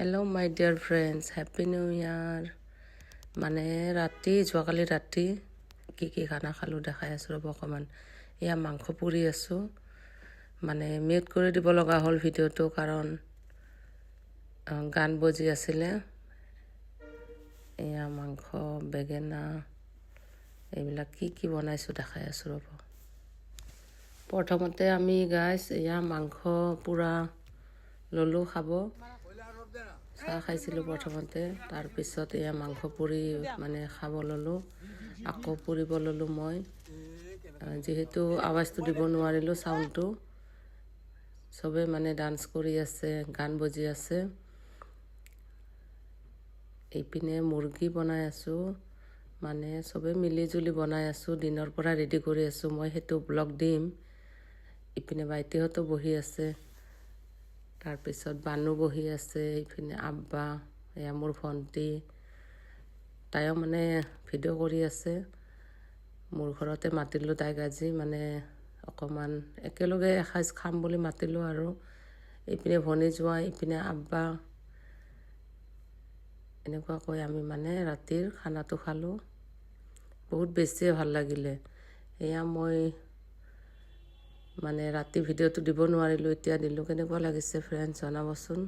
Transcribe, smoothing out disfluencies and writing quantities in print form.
Hello' মাই dear friends, happy new ইয়াৰ। মানে যোৱাকালি ৰাতি কি খানা খালোঁ দেখাই আছোঁ ৰ'ব অকণমান। এয়া মাংস পুৰি আছোঁ, মানে মিউট কৰি দিব লগা হ'ল ভিডিঅ'টো কাৰণ গান বজি আছিলে। এয়া মাংস, বেঙেনা এইবিলাক কি বনাইছোঁ দেখাই আছোঁ ৰ'ব। প্ৰথমতে আমি এয়া মাংস পুৰা ল'লোঁ খাব। চাহ খাইছিলোঁ প্ৰথমতে, তাৰপিছত এয়া মাংস পুৰি মানে খাব ল'লোঁ, আকৌ পুৰিব ল'লোঁ মই। যিহেতু আৱাজটো দিব নোৱাৰিলোঁ, চাউণ্ডটো চবেই মানে ডান্স কৰি আছে, গান বজি আছে। এইপিনে মুৰ্গী বনাই আছোঁ, মানে চবেই মিলি বনাই আছোঁ। দিনৰ পৰা ৰেডি কৰি আছোঁ, মই সেইটো ব্লগ দিম। ইপিনে বাইটিহঁতো বহি আছে, তাৰপিছত বানু বহি আছে, এইপিনে আব্বা, এয়া মোৰ ভণ্টি, তাইও মানে ভিডিঅ' কৰি আছে। মোৰ ঘৰতে মাতিলোঁ তাইক আজি, মানে অকণমান একেলগে এসাঁজ খাম বুলি মাতিলোঁ আৰু। এইপিনে ভনী জোঁৱাই, এইপিনে আব্বা, এনেকুৱাকৈ আমি মানে ৰাতিৰ খানাটো খালোঁ। বহুত বেছিয়ে ভাল লাগিলে। এয়া মই মানে ৰাতি ভিডিঅ'টো দিব নোৱাৰিলোঁ, এতিয়া দিলোঁ। কেনেকুৱা লাগিছে ফ্ৰেণ্ডছ জনাবচোন।